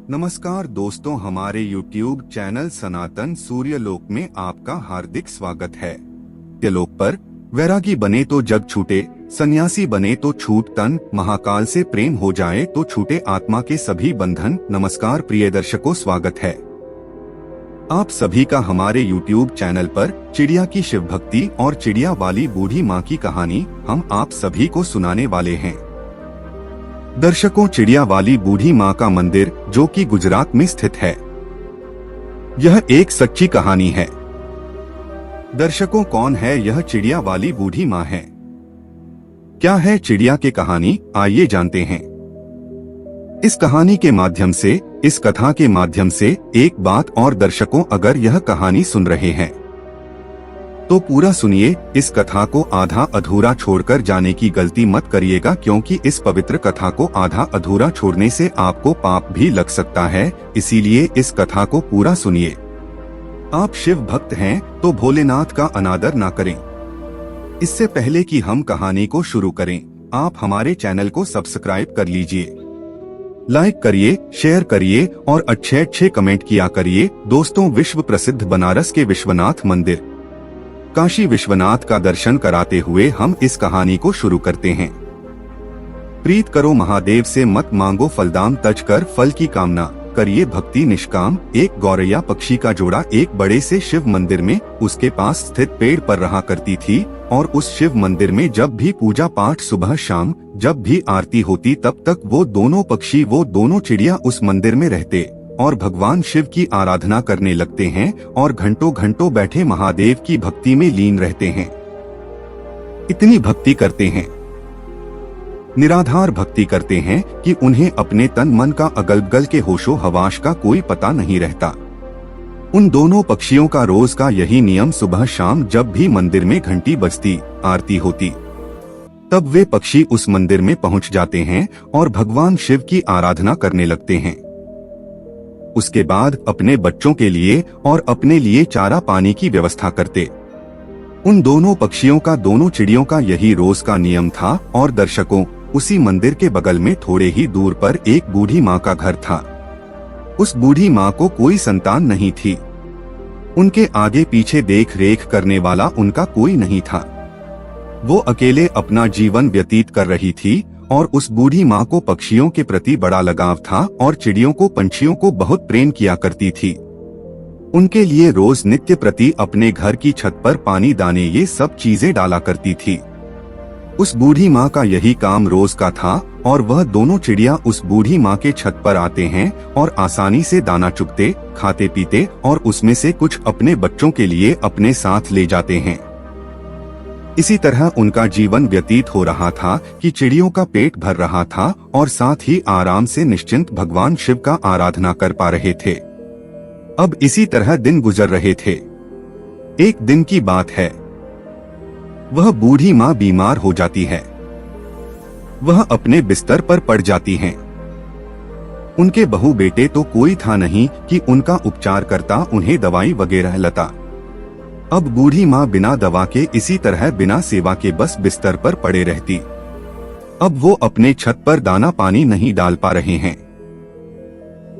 नमस्कार दोस्तों, हमारे YouTube चैनल सनातन सूर्यलोक में आपका हार्दिक स्वागत है। लोक पर वैरागी बने तो जग छूटे, सन्यासी बने तो छूट तन, महाकाल से प्रेम हो जाए तो छूटे आत्मा के सभी बंधन। नमस्कार प्रिय दर्शकों, स्वागत है आप सभी का हमारे YouTube चैनल पर। चिड़िया की शिव भक्ति और चिड़िया वाली बूढ़ी माँ की कहानी हम आप सभी को सुनाने वाले हैं। दर्शकों, चिड़िया वाली बूढ़ी माँ का मंदिर जो कि गुजरात में स्थित है, यह एक सच्ची कहानी है। दर्शकों, कौन है यह चिड़िया वाली बूढ़ी माँ है? क्या है चिड़िया की कहानी? आइए जानते हैं। इस कहानी के माध्यम से, इस कथा के माध्यम से एक बात और दर्शकों, अगर यह कहानी सुन रहे हैं तो पूरा सुनिए। इस कथा को आधा अधूरा छोड़कर जाने की गलती मत करिएगा, क्योंकि इस पवित्र कथा को आधा अधूरा छोड़ने से आपको पाप भी लग सकता है। इसीलिए इस कथा को पूरा सुनिए। आप शिव भक्त हैं तो भोलेनाथ का अनादर ना करें। इससे पहले कि हम कहानी को शुरू करें, आप हमारे चैनल को सब्सक्राइब कर लीजिए, लाइक करिए, शेयर करिए और अच्छे कमेंट किया करिए। दोस्तों, विश्व प्रसिद्ध बनारस के विश्वनाथ मंदिर काशी विश्वनाथ का दर्शन कराते हुए हम इस कहानी को शुरू करते हैं। प्रीत करो महादेव से, मत मांगो फलदाम, तज कर फल की कामना, करिए भक्ति निष्काम। एक गौरैया पक्षी का जोड़ा एक बड़े से शिव मंदिर में उसके पास स्थित पेड़ पर रहा करती थी, और उस शिव मंदिर में जब भी पूजा पाठ सुबह शाम, जब भी आरती होती, तब तक वो दोनों पक्षी, वो दोनों चिड़िया उस मंदिर में रहते और भगवान शिव की आराधना करने लगते हैं और घंटों बैठे महादेव की भक्ति में लीन रहते हैं। इतनी भक्ति करते हैं, निराधार भक्ति करते हैं कि उन्हें अपने तन मन का अगल बगल के होशो हवास का कोई पता नहीं रहता। उन दोनों पक्षियों का रोज का यही नियम, सुबह शाम जब भी मंदिर में घंटी बजती, आरती होती, तब वे पक्षी उस मंदिर में पहुंच जाते हैं और भगवान शिव की आराधना करने लगते हैं। उसके बाद अपने बच्चों के लिए और अपने लिए चारा पानी की व्यवस्था करते। उन दोनों पक्षियों का, दोनों चिड़ियों का यही रोज का नियम था। और दर्शकों, उसी मंदिर के बगल में थोड़े ही दूर पर एक बूढ़ी माँ का घर था। उस बूढ़ी माँ को कोई संतान नहीं थी। उनके आगे पीछे देख रेख करने वाला उनका कोई नहीं था। वो अकेले अपना जीवन व्यतीत कर रही थी और उस बूढ़ी माँ को पक्षियों के प्रति बड़ा लगाव था और चिड़ियों को, पंछियों को बहुत प्रेम किया करती थी। उनके लिए रोज नित्य प्रति अपने घर की छत पर पानी, दाने, ये सब चीजें डाला करती थी। उस बूढ़ी माँ का यही काम रोज का था और वह दोनों चिड़िया उस बूढ़ी माँ के छत पर आते हैं और आसानी से दाना चुगते, खाते पीते और उसमें से कुछ अपने बच्चों के लिए अपने साथ ले जाते हैं। इसी तरह उनका जीवन व्यतीत हो रहा था कि चिड़ियों का पेट भर रहा था और साथ ही आराम से निश्चिंत भगवान शिव का आराधना कर पा रहे थे। अब इसी तरह दिन गुजर रहे थे। एक दिन की बात है, वह बूढ़ी माँ बीमार हो जाती है। वह अपने बिस्तर पर पड़ जाती हैं। उनके बहू बेटे तो कोई था नहीं कि उनका उपचार करता, उन्हें दवाई वगैरह लता। अब बूढ़ी माँ बिना दवा के, इसी तरह बिना सेवा के बस बिस्तर पर पड़े रहती। अब वो अपने छत पर दाना पानी नहीं डाल पा रहे हैं।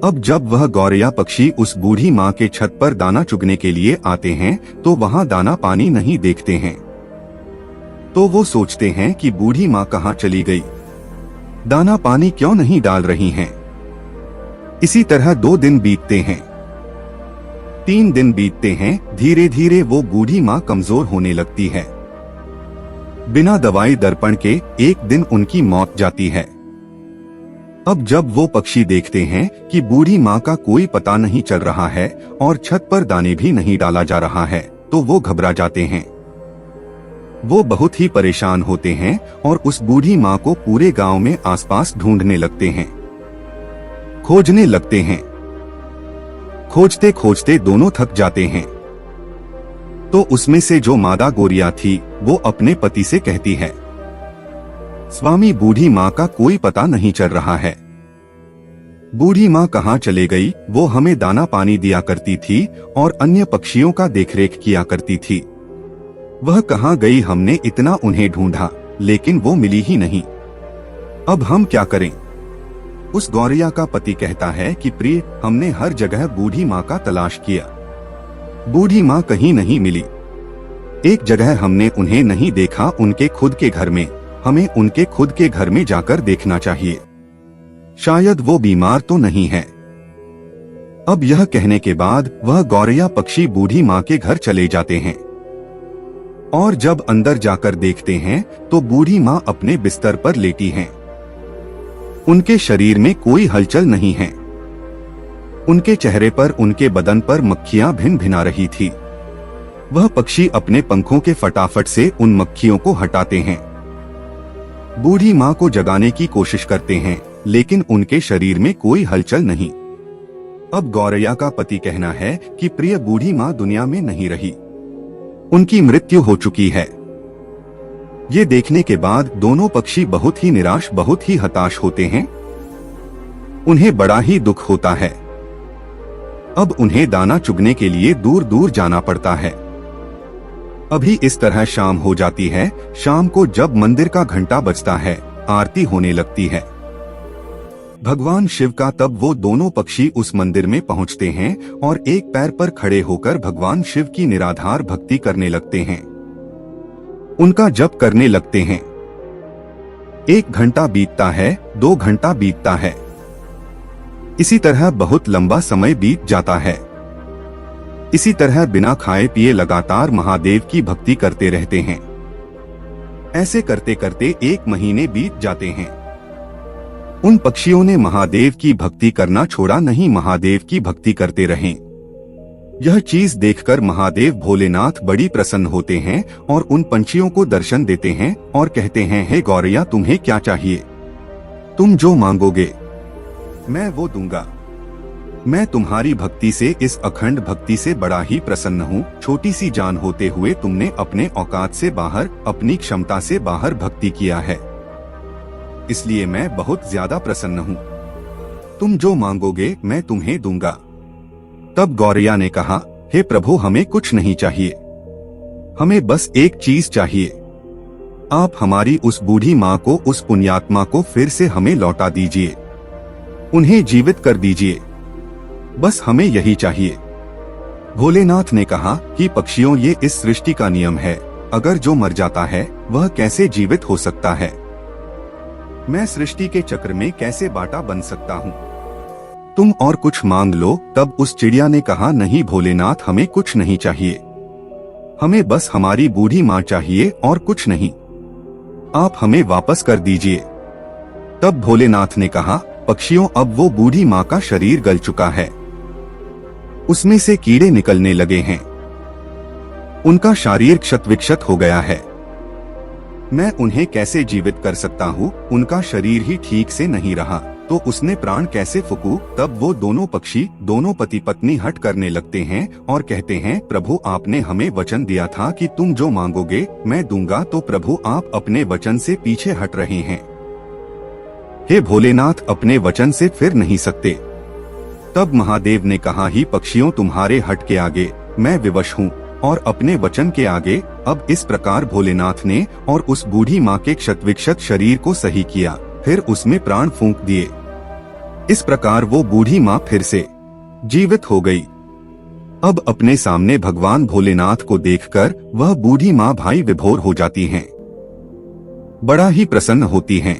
अब जब वह गौरैया पक्षी उस बूढ़ी माँ के छत पर दाना चुगने के लिए आते हैं तो वहाँ दाना पानी नहीं देखते हैं। तो वो सोचते हैं कि बूढ़ी माँ कहाँ चली गई, दाना पानी क्यों नहीं डाल रही हैं। इसी तरह 2 दिन बीतते हैं, 3 दिन बीतते हैं। धीरे धीरे वो बूढ़ी माँ कमजोर होने लगती है। बिना दवाई दर्पण के एक दिन उनकी मौत जाती है। अब जब वो पक्षी देखते हैं कि बूढ़ी माँ का कोई पता नहीं चल रहा है और छत पर दाने भी नहीं डाला जा रहा है, तो वो घबरा जाते हैं। वो बहुत ही परेशान होते हैं और उस बूढ़ी माँ को पूरे गांव में आसपास ढूंढने लगते हैं, खोजने लगते हैं। खोजते खोजते दोनों थक जाते हैं। तो उसमें से जो मादा गोरिया थी, वो अपने पति से कहती है, स्वामी, बूढ़ी माँ का कोई पता नहीं चल रहा है। बूढ़ी माँ कहाँ चले गई? वो हमें दाना पानी दिया करती थी और अन्य पक्षियों का देखरेख किया करती थी। वह कहाँ गई? हमने इतना उन्हें ढूंढा, लेकिन वो मिली ही नहीं। अब हम क्या करें? उस गौरैया का पति कहता है कि प्रिय, हमने हर जगह बूढ़ी माँ का तलाश किया, बूढ़ी माँ कहीं नहीं मिली। एक जगह हमने उन्हें नहीं देखा, उनके खुद के घर में। हमें उनके खुद के घर में जाकर देखना चाहिए, शायद वो बीमार तो नहीं है। अब यह कहने के बाद वह गौरैया पक्षी बूढ़ी माँ के घर चले जाते हैं और जब अंदर जाकर देखते हैं तो बूढ़ी माँ अपने बिस्तर पर लेटी हैं। उनके शरीर में कोई हलचल नहीं है। उनके चेहरे पर, उनके बदन पर मक्खियां भिन भिना रही थी। वह पक्षी अपने पंखों के फटाफट से उन मक्खियों को हटाते हैं। बूढ़ी माँ को जगाने की कोशिश करते हैं, लेकिन उनके शरीर में कोई हलचल नहीं। अब गौरैया का पति कहना है कि प्रिय, बूढ़ी माँ दुनिया में नहीं रही, उनकी मृत्यु हो चुकी है। ये देखने के बाद दोनों पक्षी बहुत ही निराश, बहुत ही हताश होते हैं। उन्हें बड़ा ही दुख होता है। अब उन्हें दाना चुगने के लिए दूर दूर जाना पड़ता है। अभी इस तरह शाम हो जाती है। शाम को जब मंदिर का घंटा बजता है, आरती होने लगती है भगवान शिव का, तब वो दोनों पक्षी उस मंदिर में पहुंचते हैं और एक पैर पर खड़े होकर भगवान शिव की निराधार भक्ति करने लगते हैं, उनका जप करने लगते हैं। 1 घंटा बीतता है, 2 घंटा बीतता है, इसी तरह बहुत लंबा समय बीत जाता है। इसी तरह बिना खाए पिए लगातार महादेव की भक्ति करते रहते हैं। ऐसे करते करते 1 महीने बीत जाते हैं। उन पक्षियों ने महादेव की भक्ति करना छोड़ा नहीं, महादेव की भक्ति करते रहे। यह चीज देखकर महादेव भोलेनाथ बड़ी प्रसन्न होते हैं और उन पंछियों को दर्शन देते हैं और कहते हैं, हे गौरैया, तुम्हें क्या चाहिए? तुम जो मांगोगे मैं वो दूंगा। मैं तुम्हारी भक्ति से, इस अखंड भक्ति से बड़ा ही प्रसन्न हूँ। छोटी सी जान होते हुए तुमने अपने औकात से बाहर, अपनी क्षमता से बाहर भक्ति किया है, इसलिए मैं बहुत ज्यादा प्रसन्न हूँ। तुम जो मांगोगे मैं तुम्हें दूंगा। तब गौरैया ने कहा, हे प्रभु, हमें कुछ नहीं चाहिए, हमें बस एक चीज चाहिए। आप हमारी उस बूढ़ी माँ को, उस पुण्यात्मा को फिर से हमें लौटा दीजिए, उन्हें जीवित कर दीजिए, बस हमें यही चाहिए। भोलेनाथ ने कहा कि पक्षियों, ये इस सृष्टि का नियम है, अगर जो मर जाता है वह कैसे जीवित हो सकता है? मैं सृष्टि के चक्र में कैसे बाटा बन सकता हूँ? तुम और कुछ मांग लो। तब उस चिड़िया ने कहा, नहीं भोलेनाथ, हमें कुछ नहीं चाहिए, हमें बस हमारी बूढ़ी माँ चाहिए और कुछ नहीं, आप हमें वापस कर दीजिए। तब भोलेनाथ ने कहा, पक्षियों, अब वो बूढ़ी माँ का शरीर गल चुका है, उसमें से कीड़े निकलने लगे हैं, उनका शरीर क्षत विक्षत हो गया है, मैं उन्हें कैसे जीवित कर सकता हूँ? उनका शरीर ही ठीक से नहीं रहा तो उसने प्राण कैसे फूंकू? तब वो दोनों पक्षी, दोनों पति पत्नी हट करने लगते हैं और कहते हैं, प्रभु, आपने हमें वचन दिया था कि तुम जो मांगोगे मैं दूंगा, तो प्रभु आप अपने वचन से पीछे हट रहे हैं। हे भोलेनाथ, अपने वचन से फिर नहीं सकते। तब महादेव ने कहा, ही पक्षियों, तुम्हारे हट के आगे मैं विवश हूँ और अपने वचन के आगे। अब इस प्रकार भोलेनाथ ने और उस बूढ़ी माँ के क्षतविक्षत शरीर को सही किया, फिर उसमें प्राण फूंक दिए। इस प्रकार वो बूढ़ी माँ फिर से जीवित हो गई। अब अपने सामने भगवान भोलेनाथ को देखकर वह बूढ़ी माँ भाई विभोर हो जाती हैं, बड़ा ही प्रसन्न होती हैं।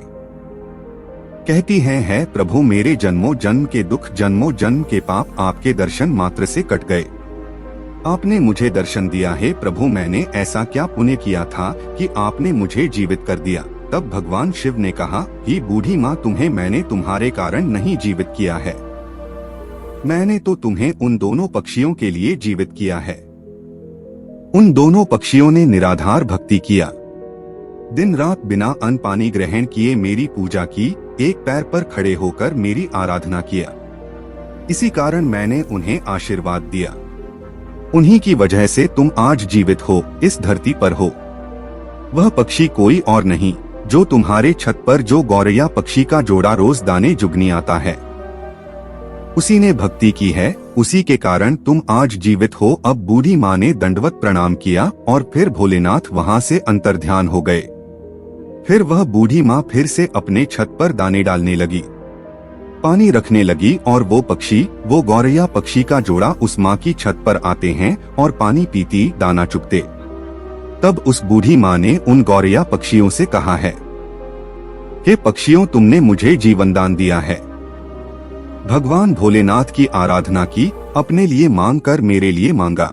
कहती हैं, है प्रभु, मेरे जन्मों जन्म के दुख, जन्मों जन्म के पाप आपके दर्शन मात्र से कट गए। आपने मुझे दर्शन दिया है प्रभु, मैंने ऐसा क्या पुण्य किया था कि आपने मुझे जीवित कर दिया? तब भगवान शिव ने कहा, ही बूढ़ी माँ, तुम्हें मैंने तुम्हारे कारण नहीं जीवित किया है, मैंने तो तुम्हें उन दोनों पक्षियों के लिए जीवित किया है। उन दोनों पक्षियों ने निराधार भक्ति किया, दिन रात बिना अन्न पानी ग्रहण किए मेरी पूजा की, एक पैर पर खड़े होकर मेरी आराधना किया। इसी कारण मैंने उन्हें आशीर्वाद दिया। उन्हीं की वजह से तुम आज जीवित हो, इस धरती पर हो। वह पक्षी कोई और नहीं, जो तुम्हारे छत पर जो गौरैया पक्षी का जोड़ा रोज दाने जुगनी आता है, उसी ने भक्ति की है, उसी के कारण तुम आज जीवित हो। अब बूढ़ी माँ ने दंडवत प्रणाम किया और फिर भोलेनाथ वहां से अंतर्ध्यान हो गए। फिर वह बूढ़ी माँ फिर से अपने छत पर दाने डालने लगी। पानी रखने लगी और वो पक्षी, वो गौरैया पक्षी का जोड़ा उस माँ की छत पर आते हैं और पानी पीती, दाना चुगते। तब उस बूढ़ी माँ ने उन गौरैया पक्षियों से कहा है, हे पक्षियों, तुमने मुझे जीवन दान दिया है। भगवान भोलेनाथ की आराधना की, अपने लिए मांग कर मेरे लिए मांगा।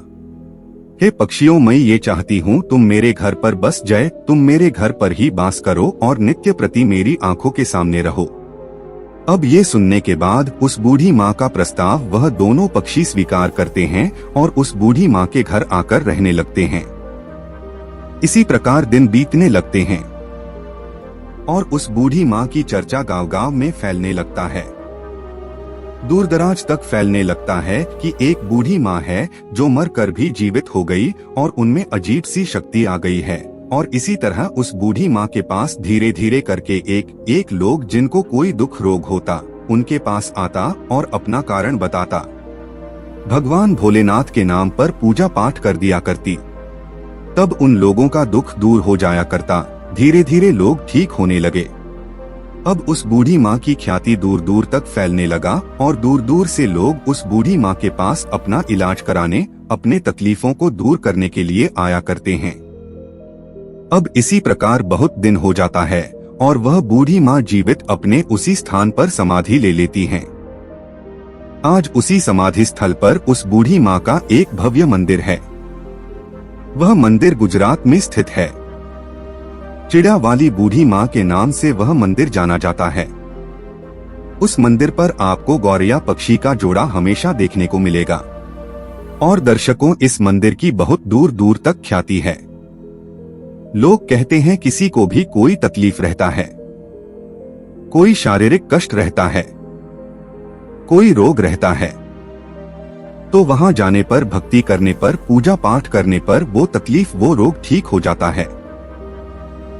हे पक्षियों, मैं ये चाहती हूँ तुम मेरे घर पर बस जाए, तुम मेरे घर पर ही वास करो और नित्य प्रति मेरी आंखों के सामने रहो। अब ये सुनने के बाद उस बूढ़ी माँ का प्रस्ताव वह दोनों पक्षी स्वीकार करते हैं और उस बूढ़ी माँ के घर आकर रहने लगते हैं। इसी प्रकार दिन बीतने लगते हैं और उस बूढ़ी माँ की चर्चा गांव-गांव में फैलने लगता है। दूर दराज तक फैलने लगता है कि एक बूढ़ी माँ है जो मर कर भी जीवित हो गई और उनमें अजीब सी शक्ति आ गई है। और इसी तरह उस बूढ़ी माँ के पास धीरे धीरे करके एक लोग जिनको कोई दुख रोग होता उनके पास आता और अपना कारण बताता। भगवान भोलेनाथ के नाम पर पूजा पाठ कर दिया करती। तब उन लोगों का दुख दूर हो जाया करता। धीरे धीरे लोग ठीक होने लगे। अब उस बूढ़ी माँ की ख्याति दूर दूर तक फैलने लगा और दूर दूर से लोग उस बूढ़ी माँ के पास अपना इलाज कराने, अपने तकलीफों को दूर करने के लिए आया करते हैं। अब इसी प्रकार बहुत दिन हो जाता है और वह बूढ़ी माँ जीवित अपने उसी स्थान पर समाधि ले लेती हैं। आज उसी समाधि स्थल पर उस बूढ़ी माँ का एक भव्य मंदिर है। वह मंदिर गुजरात में स्थित है। चिड़ा वाली बूढ़ी माँ के नाम से वह मंदिर जाना जाता है। उस मंदिर पर आपको गौरैया पक्षी का जोड़ा हमेशा देखने को मिलेगा और दर्शकों, इस मंदिर की बहुत दूर दूर तक ख्याति है। लोग कहते हैं किसी को भी कोई तकलीफ रहता है, कोई शारीरिक कष्ट रहता है, कोई रोग रहता है, तो वहां जाने पर, भक्ति करने पर, पूजा पाठ करने पर वो तकलीफ, वो रोग ठीक हो जाता है।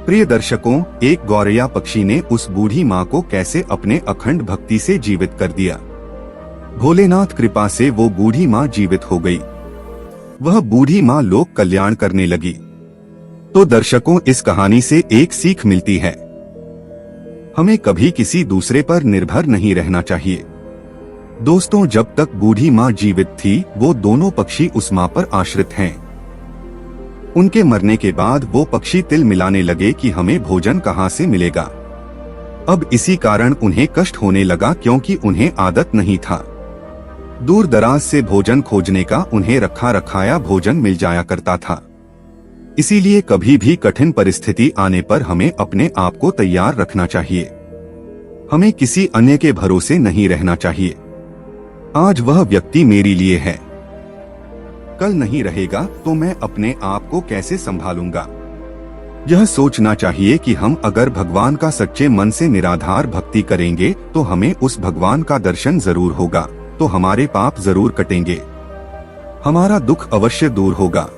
प्रिय दर्शकों, एक गौरैया पक्षी ने उस बूढ़ी माँ को कैसे अपने अखंड भक्ति से जीवित कर दिया। भोलेनाथ कृपा से वो बूढ़ी माँ जीवित हो गई। वह बूढ़ी माँ लोक कल्याण करने लगी। तो दर्शकों, इस कहानी से एक सीख मिलती है, हमें कभी किसी दूसरे पर निर्भर नहीं रहना चाहिए। दोस्तों, जब तक बूढ़ी माँ जीवित थी, वो दोनों पक्षी उस माँ पर आश्रित हैं। उनके मरने के बाद वो पक्षी तिल मिलाने लगे कि हमें भोजन कहाँ से मिलेगा। अब इसी कारण उन्हें कष्ट होने लगा, क्योंकि उन्हें आदत नहीं था। दूर दराज से भोजन खोजने का, उन्हें रखा रखाया भोजन मिल जाया करता था। इसीलिए कभी भी कठिन परिस्थिति आने पर हमें अपने आप को तैयार रखना चाहिए। हमें किसी अन्य के भरोसे नहीं रहना चाहिए। आज वह व्यक्ति मेरे लिए है, कल नहीं रहेगा, तो मैं अपने आप को कैसे संभालूंगा। यह सोचना चाहिए कि हम अगर भगवान का सच्चे मन से निराधार भक्ति करेंगे तो हमें उस भगवान का दर्शन जरूर होगा, तो हमारे पाप जरूर कटेंगे, हमारा दुख अवश्य दूर होगा।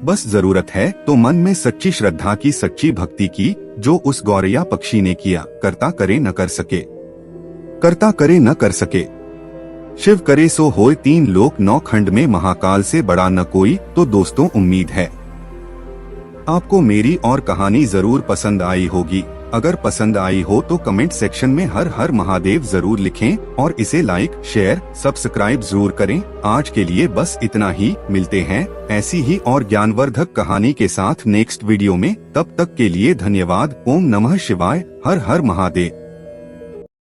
बस जरूरत है तो मन में सच्ची श्रद्धा की, सच्ची भक्ति की, जो उस गौरैया पक्षी ने किया। करता करे न कर सके, करता करे न कर सके, शिव करे सो होय, 3 लोक 9 खंड में महाकाल से बड़ा न कोई। तो दोस्तों, उम्मीद है आपको मेरी और कहानी जरूर पसंद आई होगी। अगर पसंद आई हो तो कमेंट सेक्शन में हर हर महादेव जरूर लिखें और इसे लाइक, शेयर, सब्सक्राइब जरूर करें। आज के लिए बस इतना ही। मिलते हैं ऐसी ही और ज्ञानवर्धक कहानी के साथ नेक्स्ट वीडियो में। तब तक के लिए धन्यवाद। ओम नमः शिवाय। हर हर महादेव।